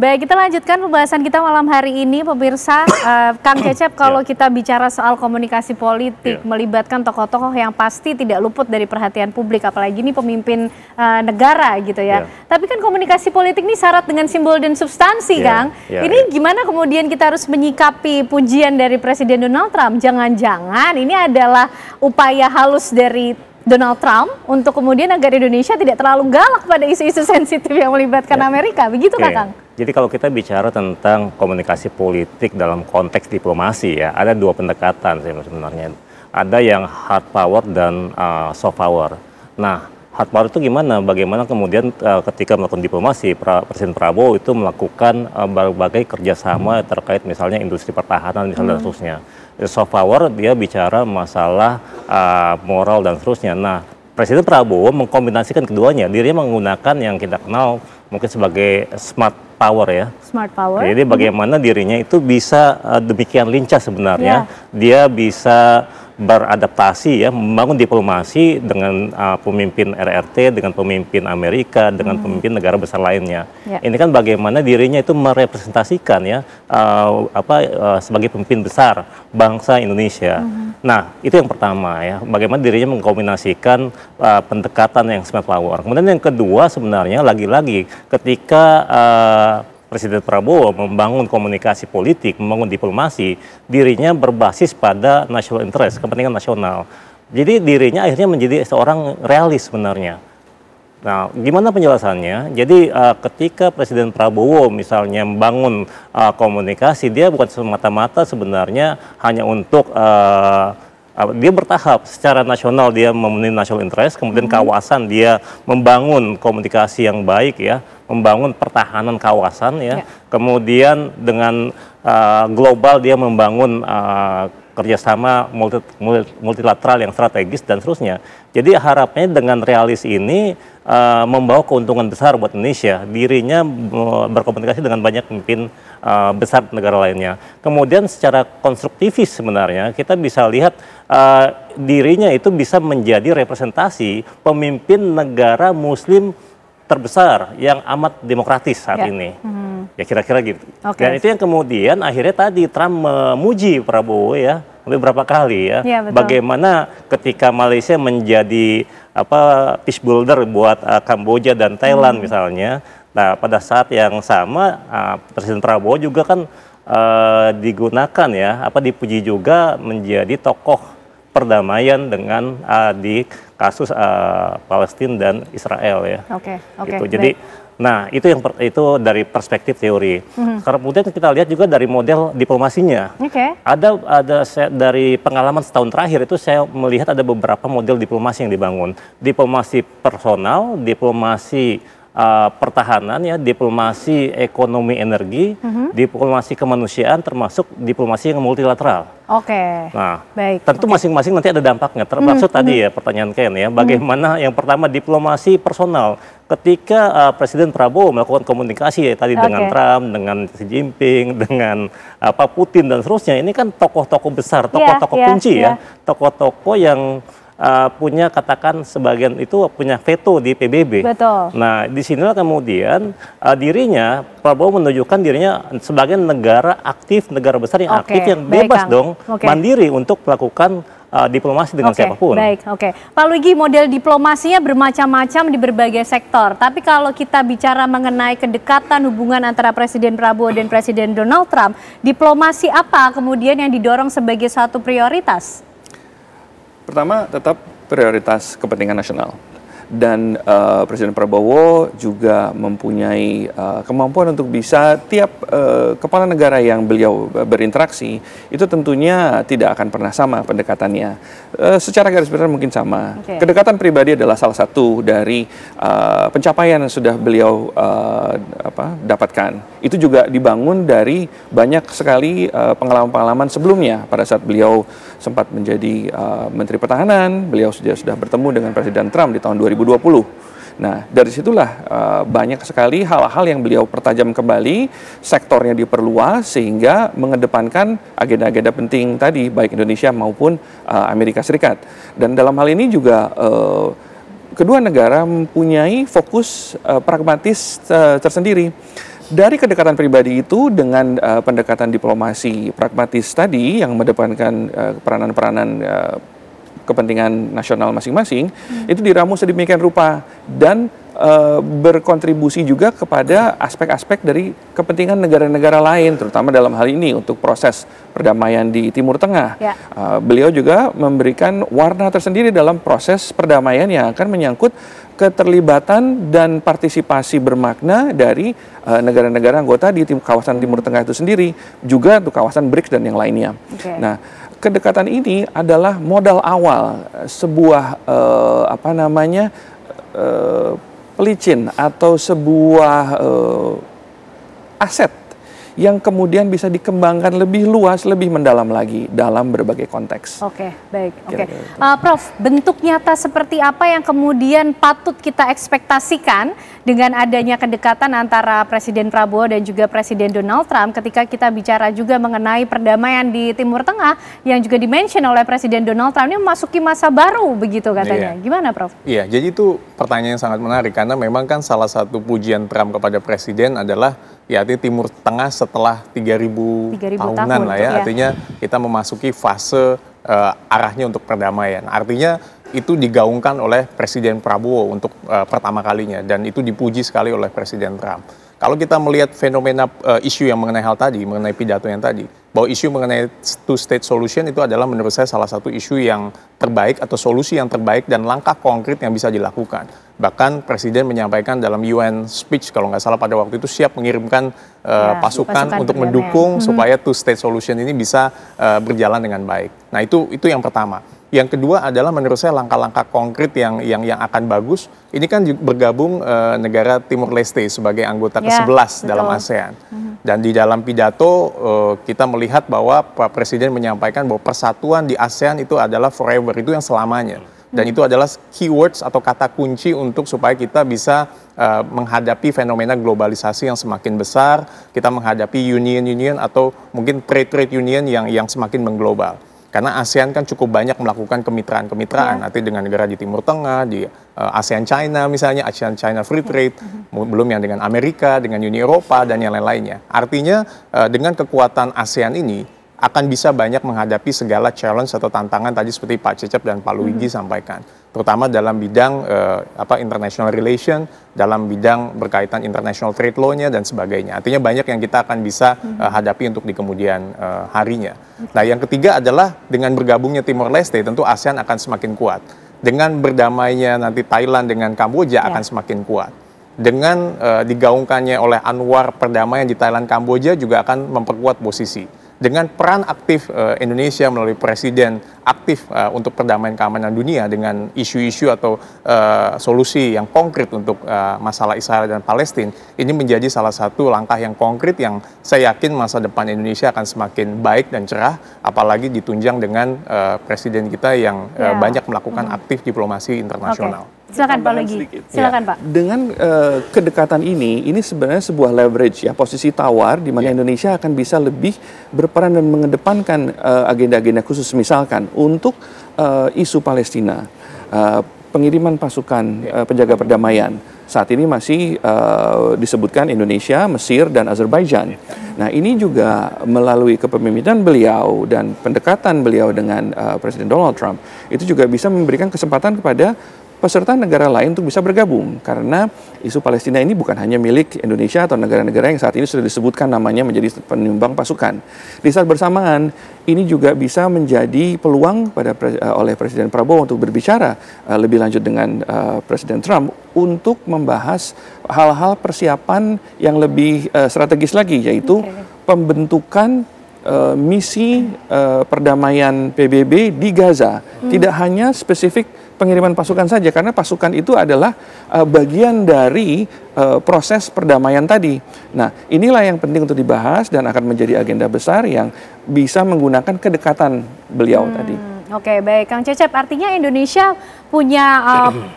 Baik, kita lanjutkan pembahasan kita malam hari ini, pemirsa. Kang Cecep, kalau kita bicara soal komunikasi politik, melibatkan tokoh-tokoh yang pasti tidak luput dari perhatian publik, apalagi ini pemimpin negara gitu ya. Tapi kan komunikasi politik ini syarat dengan simbol dan substansi, Kang. Ini gimana kemudian kita harus menyikapi pujian dari Presiden Donald Trump? Jangan-jangan ini adalah upaya halus dari Donald Trump untuk kemudian agar Indonesia tidak terlalu galak pada isu-isu sensitif yang melibatkan Amerika, begitu Kang? Jadi kalau kita bicara tentang komunikasi politik dalam konteks diplomasi ya, ada dua pendekatan sebenarnya. Ada yang hard power dan soft power. Nah, hard power itu gimana? Bagaimana kemudian ketika melakukan diplomasi, Presiden Prabowo itu melakukan berbagai kerjasama terkait misalnya industri pertahanan misalnya dan seterusnya. Soft power dia bicara masalah moral dan seterusnya. Nah, Presiden Prabowo mengkombinasikan keduanya. Dirinya menggunakan yang kita kenal mungkin sebagai smart power ya. Smart power. Jadi bagaimana dirinya itu bisa demikian lincah sebenarnya. Dia bisa beradaptasi ya, membangun diplomasi dengan pemimpin RRT, dengan pemimpin Amerika, dengan pemimpin negara besar lainnya. Ini kan bagaimana dirinya itu merepresentasikan ya sebagai pemimpin besar bangsa Indonesia. Nah, itu yang pertama ya, bagaimana dirinya mengkombinasikan pendekatan yang smart power. Kemudian yang kedua sebenarnya lagi-lagi ketika Presiden Prabowo membangun komunikasi politik, membangun diplomasi, dirinya berbasis pada national interest, kepentingan nasional. Jadi dirinya akhirnya menjadi seorang realis sebenarnya. Nah, gimana penjelasannya? Jadi ketika Presiden Prabowo misalnya membangun komunikasi, dia bukan semata-mata sebenarnya hanya untuk dia bertahap secara nasional, dia memenuhi national interest, kemudian kawasan dia membangun komunikasi yang baik ya, membangun pertahanan kawasan ya, kemudian dengan global dia membangun kerjasama multilateral yang strategis dan seterusnya. Jadi harapannya dengan realis ini membawa keuntungan besar buat Indonesia. Dirinya berkomunikasi dengan banyak pemimpin besar negara lainnya. Kemudian secara konstruktivis sebenarnya kita bisa lihat dirinya itu bisa menjadi representasi pemimpin negara Muslim terbesar yang amat demokratis saat ini. Ya kira-kira gitu. Dan itu yang kemudian akhirnya tadi Trump memuji Prabowo ya beberapa kali ya. Bagaimana ketika Malaysia menjadi peace builder buat Kamboja dan Thailand misalnya. Nah, pada saat yang sama Presiden Prabowo juga kan digunakan ya, dipuji juga menjadi tokoh perdamaian dengan di kasus Palestina dan Israel ya. Gitu. Jadi, nah itu dari perspektif teori. Kemudian kita lihat juga dari model diplomasinya. Ada dari pengalaman setahun terakhir itu saya melihat ada beberapa model diplomasi yang dibangun. Diplomasi personal, diplomasi pertahanan ya, diplomasi ekonomi energi, diplomasi kemanusiaan, termasuk diplomasi yang multilateral. Nah, tentu masing-masing nanti ada dampaknya. Termasuk tadi ya pertanyaan Ken ya, bagaimana yang pertama diplomasi personal. Ketika Presiden Prabowo melakukan komunikasi ya tadi dengan Trump, dengan Xi Jinping, dengan Putin dan seterusnya, ini kan tokoh-tokoh besar, tokoh-tokoh kunci ya, tokoh-tokoh yang punya katakan sebagian itu punya veto di PBB. Nah, disinilah kemudian dirinya Prabowo menunjukkan dirinya sebagai negara aktif, negara besar yang aktif, yang bebas dong, mandiri untuk melakukan diplomasi dengan siapapun. Pak Luigi, model diplomasinya bermacam-macam di berbagai sektor. Tapi kalau kita bicara mengenai kedekatan hubungan antara Presiden Prabowo dan Presiden Donald Trump, diplomasi apa kemudian yang didorong sebagai satu prioritas? Pertama, tetap prioritas kepentingan nasional. Dan Presiden Prabowo juga mempunyai kemampuan untuk bisa tiap kepala negara yang beliau berinteraksi itu tentunya tidak akan pernah sama pendekatannya. Secara garis besar mungkin sama. Kedekatan pribadi adalah salah satu dari pencapaian yang sudah beliau dapatkan. Itu juga dibangun dari banyak sekali pengalaman-pengalaman sebelumnya. Pada saat beliau sempat menjadi Menteri Pertahanan, beliau sudah bertemu dengan Presiden Trump di tahun 2020. Nah, dari situlah banyak sekali hal-hal yang beliau pertajam kembali, sektornya diperluas sehingga mengedepankan agenda-agenda penting tadi, baik Indonesia maupun Amerika Serikat. Dan dalam hal ini juga kedua negara mempunyai fokus pragmatis tersendiri. dari kedekatan pribadi itu dengan pendekatan diplomasi pragmatis tadi yang mengedepankan peranan-peranan kepentingan nasional masing-masing, itu diramu sedemikian rupa dan berkontribusi juga kepada aspek-aspek dari kepentingan negara-negara lain, terutama dalam hal ini untuk proses perdamaian di Timur Tengah. Ya. Beliau juga memberikan warna tersendiri dalam proses perdamaian yang akan menyangkut keterlibatan dan partisipasi bermakna dari negara-negara anggota di kawasan Timur Tengah itu sendiri, juga untuk kawasan BRICS dan yang lainnya. Okay. Nah, kedekatan ini adalah modal awal sebuah pelicin atau sebuah aset yang kemudian bisa dikembangkan lebih luas, lebih mendalam lagi dalam berbagai konteks. Oke, baik. Oke, Prof, bentuk nyata seperti apa yang kemudian patut kita ekspektasikan dengan adanya kedekatan antara Presiden Prabowo dan juga Presiden Donald Trump ketika kita bicara juga mengenai perdamaian di Timur Tengah yang juga dimention oleh Presiden Donald Trump ini memasuki masa baru begitu katanya. Gimana, Prof? Iya, jadi itu pertanyaan yang sangat menarik karena memang kan salah satu pujian Trump kepada Presiden adalah ya artinya Timur Tengah setelah 3.000 tahunan lah ya. Artinya kita memasuki fase arahnya untuk perdamaian. Artinya itu digaungkan oleh Presiden Prabowo untuk pertama kalinya dan itu dipuji sekali oleh Presiden Trump. Kalau kita melihat fenomena isu yang mengenai hal tadi, mengenai pidato yang tadi, bahwa isu mengenai two-state solution itu adalah menurut saya salah satu isu yang terbaik atau solusi yang terbaik dan langkah konkret yang bisa dilakukan. Bahkan Presiden menyampaikan dalam UN speech kalau nggak salah pada waktu itu siap mengirimkan pasukan untuk mendukung supaya two-state solution ini bisa berjalan dengan baik. Nah itu yang pertama. Yang kedua adalah menurut saya langkah-langkah konkret yang akan bagus. Ini kan bergabung negara Timur Leste sebagai anggota ke-11 dalam ASEAN. Dan di dalam pidato kita melihat bahwa Pak Presiden menyampaikan bahwa persatuan di ASEAN itu adalah forever, itu yang selamanya. Dan itu adalah keywords atau kata kunci untuk supaya kita bisa menghadapi fenomena globalisasi yang semakin besar, kita menghadapi union atau mungkin trade union yang semakin mengglobal. Karena ASEAN kan cukup banyak melakukan kemitraan-kemitraan, nanti dengan negara di Timur Tengah, di ASEAN China misalnya, ASEAN China Free Trade, belum yang dengan Amerika, dengan Uni Eropa, dan yang lain-lainnya. Artinya dengan kekuatan ASEAN ini akan bisa banyak menghadapi segala challenge atau tantangan tadi seperti Pak Cecep dan Pak Luigi sampaikan. Terutama dalam bidang international relation, dalam bidang berkaitan international trade law-nya dan sebagainya. Artinya banyak yang kita akan bisa hadapi untuk di kemudian harinya. Nah yang ketiga adalah dengan bergabungnya Timor Leste tentu ASEAN akan semakin kuat. Dengan berdamainya nanti Thailand dengan Kamboja akan semakin kuat. Dengan digaungkannya oleh Anwar perdamaian di Thailand Kamboja juga akan memperkuat posisi. Dengan peran aktif Indonesia melalui Presiden aktif untuk perdamaian keamanan dunia dengan isu-isu atau solusi yang konkret untuk masalah Israel dan Palestina, ini menjadi salah satu langkah yang konkret yang saya yakin masa depan Indonesia akan semakin baik dan cerah, apalagi ditunjang dengan Presiden kita yang banyak melakukan aktif diplomasi internasional. Silakan Pak Luigi. Silakan Pak. Dengan kedekatan ini sebenarnya sebuah leverage ya, posisi tawar di mana Indonesia akan bisa lebih berperan dan mengedepankan agenda-agenda khusus misalkan untuk isu Palestina, pengiriman pasukan penjaga perdamaian. Saat ini masih disebutkan Indonesia, Mesir, dan Azerbaijan. Nah ini juga melalui kepemimpinan beliau dan pendekatan beliau dengan Presiden Donald Trump, itu juga bisa memberikan kesempatan kepada peserta negara lain untuk bisa bergabung. Karena isu Palestina ini bukan hanya milik Indonesia atau negara-negara yang saat ini sudah disebutkan namanya menjadi penyumbang pasukan. Di saat bersamaan, ini juga bisa menjadi peluang oleh Presiden Prabowo untuk berbicara lebih lanjut dengan Presiden Trump untuk membahas hal-hal persiapan yang lebih strategis lagi, yaitu pembentukan misi perdamaian PBB di Gaza. Tidak hanya spesifik pengiriman pasukan saja, karena pasukan itu adalah bagian dari proses perdamaian tadi. Nah, inilah yang penting untuk dibahas dan akan menjadi agenda besar yang bisa menggunakan kedekatan beliau tadi. Oke, baik. Kang Cecep, artinya Indonesia punya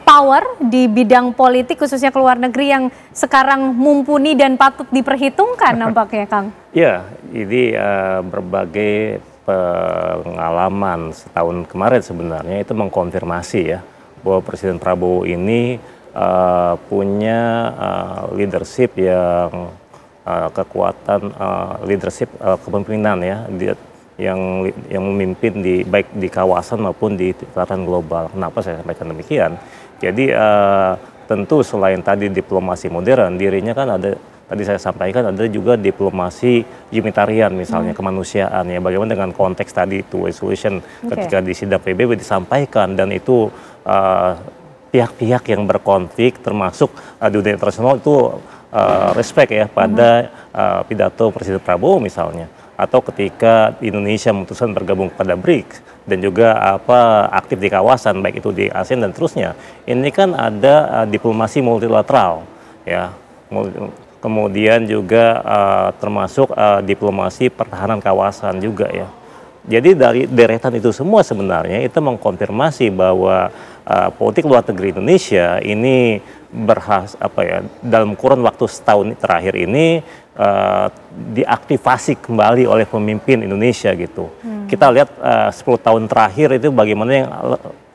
power di bidang politik, khususnya ke luar negeri yang sekarang mumpuni dan patut diperhitungkan nampaknya, Kang. Ya, ini berbagai pengalaman setahun kemarin sebenarnya itu mengkonfirmasi ya bahwa Presiden Prabowo ini punya leadership yang kekuatan leadership kepemimpinan ya yang memimpin baik di kawasan maupun di tataran global. Kenapa saya sampaikan demikian? Jadi tentu selain tadi diplomasi modern, dirinya kan ada, tadi saya sampaikan ada juga diplomasi humanitarian misalnya kemanusiaan ya. Bagaimana dengan konteks tadi two way solution ketika di sidang PBB disampaikan, dan itu pihak-pihak yang berkonflik termasuk dunia internasional itu respect ya pada pidato Presiden Prabowo misalnya. Atau ketika Indonesia memutuskan bergabung pada BRICS dan juga aktif di kawasan baik itu di ASEAN dan terusnya, ini kan ada diplomasi multilateral ya, kemudian juga termasuk diplomasi pertahanan kawasan juga ya. Jadi dari deretan itu semua sebenarnya itu mengkonfirmasi bahwa politik luar negeri Indonesia ini dalam kurun waktu setahun terakhir ini diaktifasi kembali oleh pemimpin Indonesia gitu. Kita lihat 10 tahun terakhir itu bagaimana yang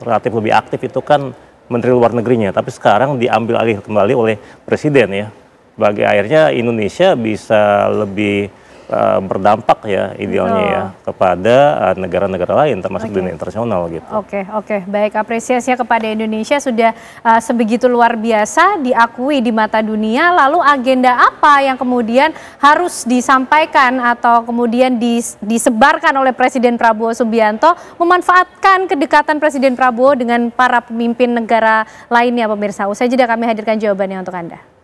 relatif lebih aktif itu kan Menteri Luar Negerinya, tapi sekarang diambil alih kembali oleh Presiden ya. Bagi akhirnya Indonesia bisa lebih berdampak ya idealnya ya kepada negara-negara lain termasuk dunia internasional gitu. Oke, baik, apresiasinya kepada Indonesia sudah sebegitu luar biasa diakui di mata dunia. Lalu agenda apa yang kemudian harus disampaikan atau kemudian disebarkan oleh Presiden Prabowo Subianto memanfaatkan kedekatan Presiden Prabowo dengan para pemimpin negara lainnya, pemirsa? Usai jeda kami hadirkan jawabannya untuk Anda.